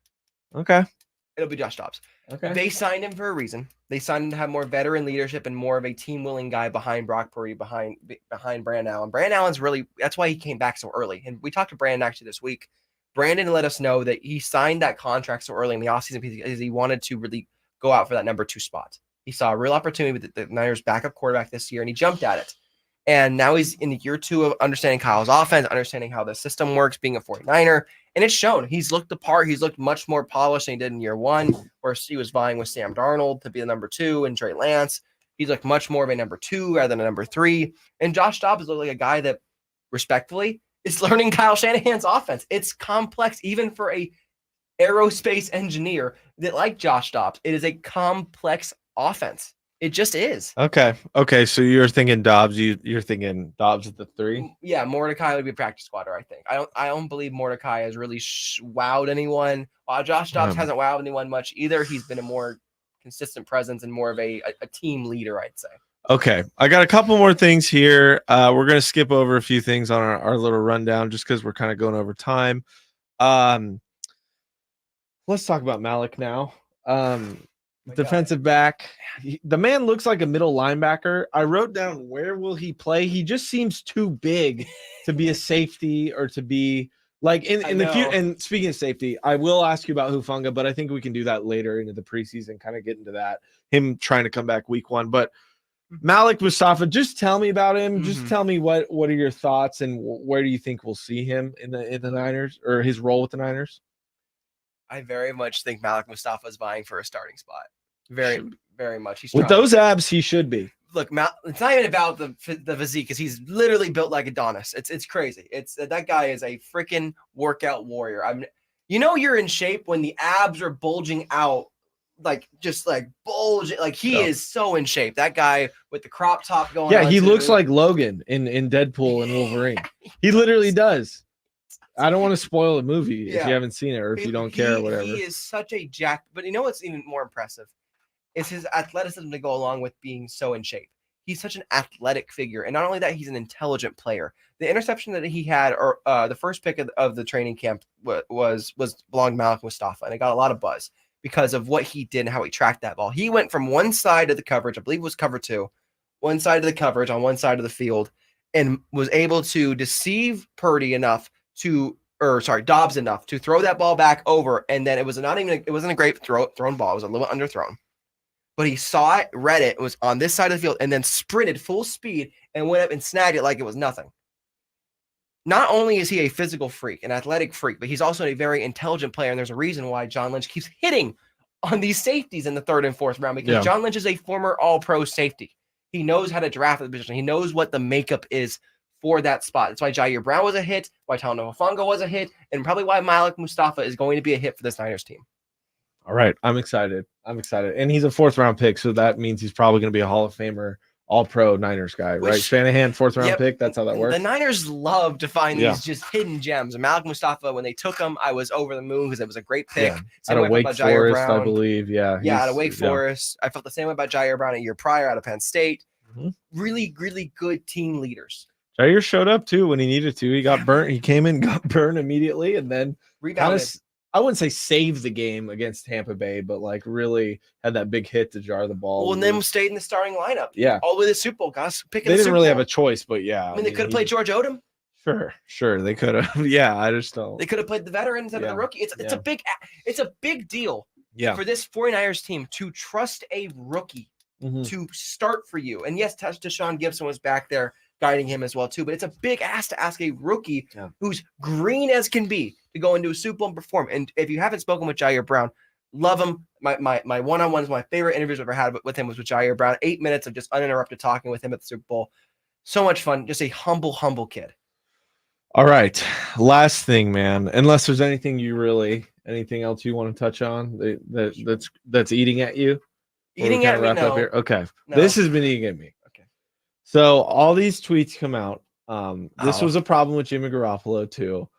Okay. It'll be Josh Dobbs. Okay. They signed him for a reason. They signed him to have more veteran leadership and more of a team-willing guy behind Brock Purdy, behind Brandon Allen. Brandon Allen's that's why he came back so early. And we talked to Brandon actually this week. Brandon let us know that he signed that contract so early in the offseason because he wanted to really go out for that number 2 spot. He saw a real opportunity with the Niners backup quarterback this year, and he jumped at it. And now he's in year 2 of understanding Kyle's offense, understanding how the system works, being a 49er. And it's shown. He's looked the part. He's looked much more polished than he did in year 1, where he was vying with Sam Darnold to be the number 2 and Trey Lance. He's looked much more of a number 2 rather than a number 3. And Josh Dobbs looked like a guy that, respectfully, is learning Kyle Shanahan's offense. It's complex, even for a aerospace engineer that like Josh Dobbs. It is a complex offense. It just is. Okay. So you're thinking Dobbs. You're thinking Dobbs at the 3. Yeah, Mordecai would be a practice squatter. I think. I don't believe Mordecai has really wowed anyone. While Josh Dobbs hasn't wowed anyone much either. He's been a more consistent presence and more of a team leader, I'd say. Okay, I got a couple more things here. We're gonna skip over a few things on our little rundown just because we're kind of going over time. Let's talk about Malik now. Defensive back. The man looks like a middle linebacker. I wrote down, where will he play? He just seems too big to be a safety or to be like in the future. And speaking of safety, I will ask you about Hufanga, but I think we can do that later into the preseason, kind of get into that, him trying to come back week 1. But Malik Mustafa, just tell me about him. Just tell me what are your thoughts and where do you think we'll see him in the Niners, or his role with the Niners? I very much think Malik Mustafa is vying for a starting spot. Very, very much. He's with those abs, he should be. Look, it's not even about the physique, because he's literally built like Adonis. It's crazy. That guy is a freaking workout warrior. You're in shape when the abs are bulging out, like just like bulging. Like he is so in shape. That guy with the crop top going. Yeah, he looks like Logan in Deadpool and Wolverine. He literally does. I don't want to spoil the movie if you haven't seen it, or if you don't care or whatever. He is such a jack. But you know what's even more impressive? Is his athleticism to go along with being so in shape. He's such an athletic figure. And not only that, he's an intelligent player. The interception that he had, or the first pick of the training camp was belonged to Malik Mustafa. And it got a lot of buzz because of what he did and how he tracked that ball. He went from one side of the coverage, I believe it was cover 2, one side of the coverage on one side of the field, and was able to deceive Purdy enough Dobbs enough to throw that ball back over. And then it wasn't a great thrown ball. It was a little underthrown. But he saw it, read it, was on this side of the field, and then sprinted full speed and went up and snagged it like it was nothing. Not only is he a physical freak, an athletic freak, but he's also a very intelligent player. And there's a reason why John Lynch keeps hitting on these safeties in the 3rd and 4th round, because John Lynch is a former all-pro safety. He knows how to draft the position. He knows what the makeup is for that spot. That's why Jair Brown was a hit, why Talanoa Hufanga was a hit, and probably why Malik Mustafa is going to be a hit for this Niners team. All right. I'm excited. And he's a 4th round pick, so that means he's probably going to be a Hall of Famer, all-pro Niners guy, right? Shanahan, 4th round pick. That's how that works. The Niners love to find these just hidden gems. And Malik Mustafa, when they took him, I was over the moon because it was a great pick. Out of Wake Forest, I believe. Yeah, out of Wake Forest. I felt the same way about Jair Brown a year prior out of Penn State. Really, really good team leaders. Jair showed up too when he needed to. He got burnt. He came in, got burned immediately, and then rebounded. I wouldn't say saved the game against Tampa Bay, but like really had that big hit to jar the ball. Well, and then stayed in the starting lineup. Yeah. All the way to the Super Bowl, guys. They didn't really have a choice, but yeah. I mean, they could have played George Odom. Sure. They could have. Yeah, I just don't. They could have played the veteran instead of the rookie. It's a big deal for this 49ers team to trust a rookie to start for you. And yes, Deshaun Gibson was back there guiding him as well too, but it's a big ask to ask a rookie who's green as can be to go into a Super Bowl and perform. And if you haven't spoken with Jair Brown, love him. My one-on-one is my favorite interviews I've ever had with him was with Jair Brown. 8 minutes of just uninterrupted talking with him at the Super Bowl. So much fun. Just a humble kid. All right. Last thing, man, unless there's anything else you want to touch on that's eating at you? Eating at me, no. Okay. No. This has been eating at me. So all these tweets come out. This was a problem with Jimmy Garoppolo too.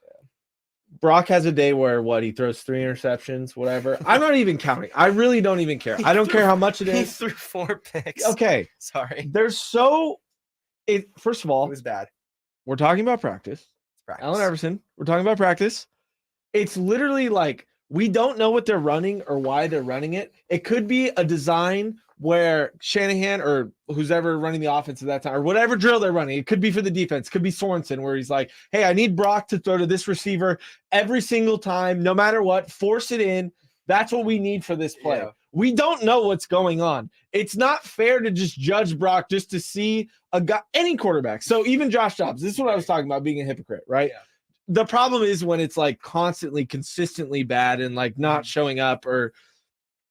Brock has a day where he throws 3 interceptions, whatever. I'm not even counting. I really don't even care. I don't care how much it is. He threw 4 picks. Okay. Sorry. First of all, it was bad. We're talking about practice. Allen Iverson. We're talking about practice. It's literally like we don't know what they're running or why they're running it. It could be a design where Shanahan or who's ever running the offense at that time, or whatever drill they're running, it could be for the defense, could be Sorensen, where he's like, hey, I need Brock to throw to this receiver every single time, no matter what, force it in, That's what we need for this play. Yeah. We don't know what's going on. It's not fair to just judge Brock just to see a guy, any quarterback. So even Josh Dobbs, this is what I was talking about, being a hypocrite, right? Yeah. The problem is when it's like constantly, consistently bad and like not showing up, or,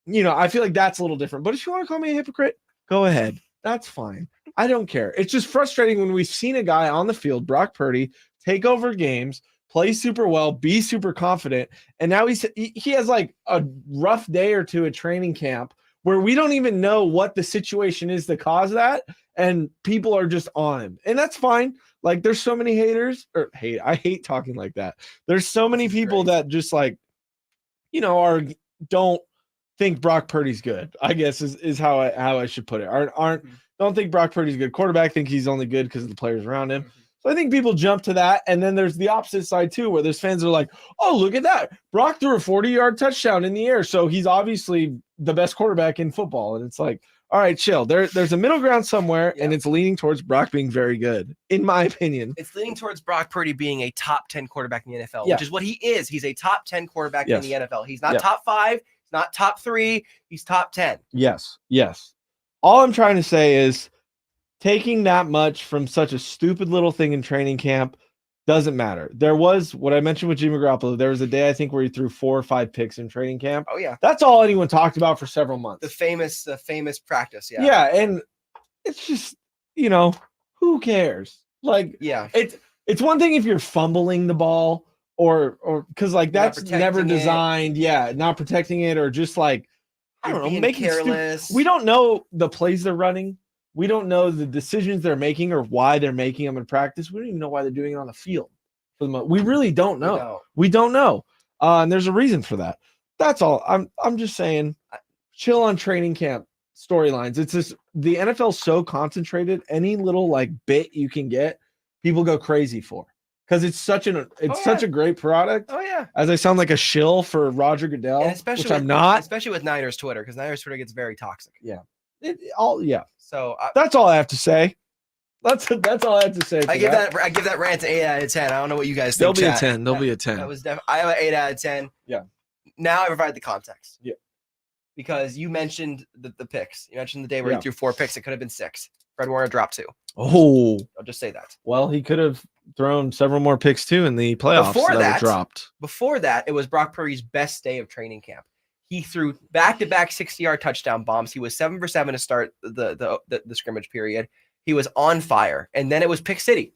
I feel like that's a little different. But if you want to call me a hypocrite, go ahead. That's fine. I don't care. It's just frustrating when we've seen a guy on the field, Brock Purdy, take over games, play super well, be super confident, and now he has like a rough day or two at training camp where we don't even know what the situation is that caused that, and people are just on him. And that's fine. Like, there's so many haters, I hate talking like that. There's so many people that just like, don't think Brock Purdy's good, I guess is how I should put it. Don't think Brock Purdy's a good quarterback, think he's only good because of the players around him. So I think people jump to that. And then there's the opposite side too, where there's fans that are like, oh, look at that. Brock threw a 40-yard touchdown in the air. So he's obviously the best quarterback in football. And it's like, all right, chill. There's a middle ground somewhere, and it's leaning towards Brock being very good, in my opinion. It's leaning towards Brock Purdy being a top 10 quarterback in the NFL, which is what he is. He's a top 10 quarterback in the NFL. He's not top 5. He's not top 3. He's top 10. Yes. All I'm trying to say is taking that much from such a stupid little thing in training camp doesn't matter. There was what I mentioned with Jimmy Garoppolo. There was a day, I think, where he threw 4 or 5 picks in training camp. Oh, yeah. That's all anyone talked about for several months. The famous practice, yeah. Yeah, and it's just, who cares? Like, yeah. It's one thing if you're fumbling the ball or because, like, that's never designed. Yeah, not protecting it, or just, like, I don't know, making careless. We don't know the plays they're running. We don't know the decisions they're making or why they're making them in practice. We don't even know why they're doing it on the field. We really don't know. We don't know. And there's a reason for that. That's all. I'm just saying, chill on training camp storylines. It's just the NFL's so concentrated. Any little like bit you can get, people go crazy for, because it's such a great product. Oh yeah. As I sound like a shill for Roger Goodell, which I'm not. Especially with Niners Twitter, because Niners Twitter gets very toxic. Yeah. So that's all I have to say. That's all I have to say. I give that rant an 8 out of 10. I don't know what you guys think. There'll be a 10. There'll be a 10. I have an 8 out of 10. Yeah. Now I provide the context. Yeah. Because you mentioned the picks. You mentioned the day where he threw 4 picks. It could have been 6. Fred Warner dropped 2. Oh. I'll just say that. Well, he could have thrown several more picks too in the playoffs that were dropped. Before that, it was Brock Purdy's best day of training camp. He threw back-to-back 60-yard touchdown bombs. He was 7 for 7 to start the scrimmage period. He was on fire. And then it was Pick City.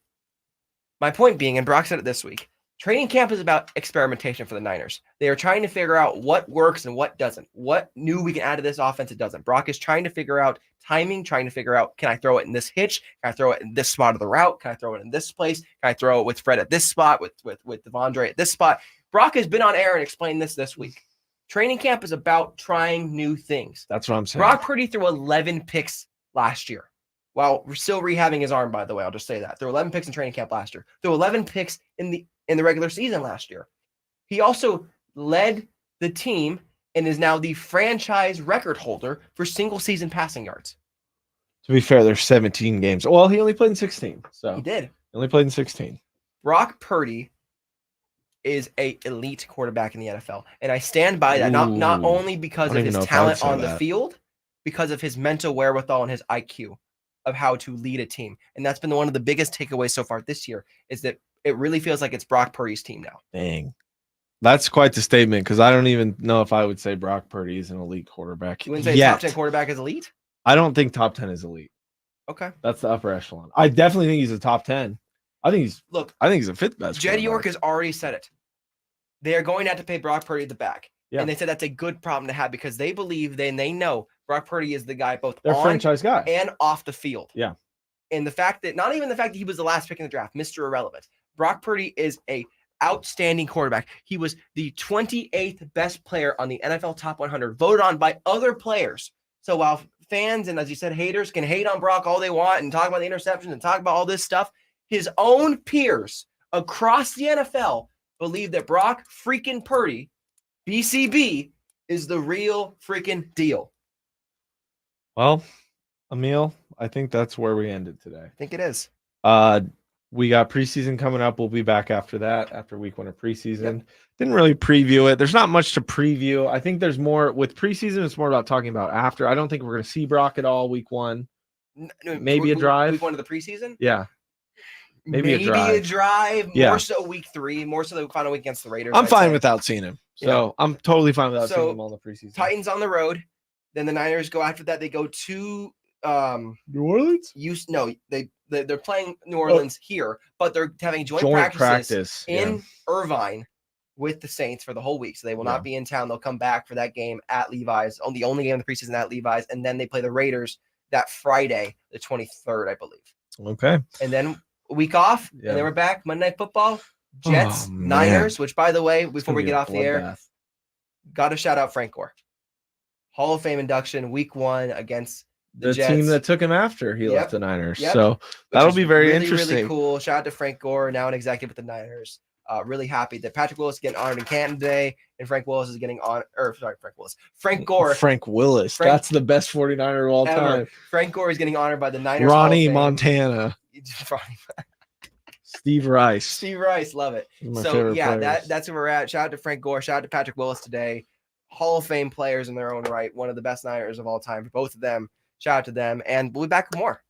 My point being, and Brock said it this week, training camp is about experimentation for the Niners. They are trying to figure out what works and what doesn't. What new we can add to this offense, it doesn't. Brock is trying to figure out timing, trying to figure out, can I throw it in this hitch? Can I throw it in this spot of the route? Can I throw it in this place? Can I throw it with Fred at this spot, with Devondre at this spot? Brock has been on air and explained this week. Training camp is about trying new things. That's what I'm saying. Brock Purdy threw 11 picks last year. While we're still rehabbing his arm, by the way, I'll just say that. Threw 11 picks in training camp last year. Threw 11 picks in the regular season last year. He also led the team and is now the franchise record holder for single season passing yards. To be fair, there's 17 games. Well, he only played in 16. So he did. He only played in 16. Brock Purdy is a elite quarterback in the NFL. And I stand by that, not only because of his talent on the field, because of his mental wherewithal and his IQ of how to lead a team. And that's been one of the biggest takeaways so far this year, is that it really feels like it's Brock Purdy's team now. Dang. That's quite the statement, because I don't even know if I would say Brock Purdy is an elite quarterback. You wouldn't say top 10 quarterback is elite? I don't think top 10 is elite. Okay. That's the upper echelon. I definitely think he's a top 10. I think he's a fifth best. Jed York has already said it. They are going to have to pay Brock Purdy the back. Yeah. And they said that's a good problem to have, because they believe they know Brock Purdy is the guy both on franchise guy and off the field. Yeah. And the fact that not even the fact that he was the last pick in the draft, Mr. Irrelevant. Brock Purdy is a outstanding quarterback. He was the 28th best player on the NFL Top 100, voted on by other players. So while fans and, as you said, haters can hate on Brock all they want and talk about the interceptions and talk about all this stuff, his own peers across the NFL believe that Brock freaking Purdy, BCB, is the real freaking deal. Well, Amil, I think that's where we ended today. I think it is. We got preseason coming up. We'll be back after that, after week 1 of preseason. Yep. Didn't really preview it. There's not much to preview. I think there's more with preseason. It's more about talking about after. I don't think we're going to see Brock at all week 1. Maybe a drive. Week 1 of the preseason? Yeah. Maybe a drive. More so week 3. More so the final week against the Raiders. I'm fine without seeing him. So I'm totally fine without seeing him on the preseason. Titans on the road. Then the Niners go after that. They go to New Orleans? They're playing New Orleans here, but they're having joint practice in Irvine with the Saints for the whole week. So they will not be in town. They'll come back for that game at Levi's, the only game of the preseason at Levi's, and then they play the Raiders that Friday, the 23rd, I believe. Okay. And then a week off, and then we're back. Monday Night Football, Jets, Niners, which, by the way, before we get off the air, got to shout out Frank Gore. Hall of Fame induction, week 1 against the Jets. Team that took him after he left the Niners. So that'll be very interesting. Really cool. Shout out to Frank Gore, now an executive with the Niners. Really happy that Patrick Willis is getting honored in Canton today, and Frank Willis is getting honored. Frank Gore. Frank Willis. That's the best 49er of all time. Frank Gore is getting honored by the Niners. Ronnie Montana. Steve Rice. Steve Rice, love it. So that's where we're at. Shout out to Frank Gore. Shout out to Patrick Willis today. Hall of Fame players in their own right. One of the best Niners of all time for both of them. Shout out to them, and we'll be back with more.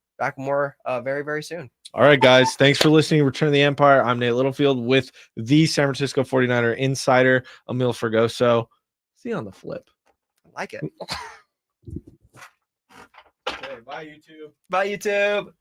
Very, very soon. All right, guys. Thanks for listening. Return of the Empire. I'm Nate Littlefield with the San Francisco 49er insider, Amil Fergoso. See you on the flip. I like it. Okay, bye, YouTube. Bye, YouTube.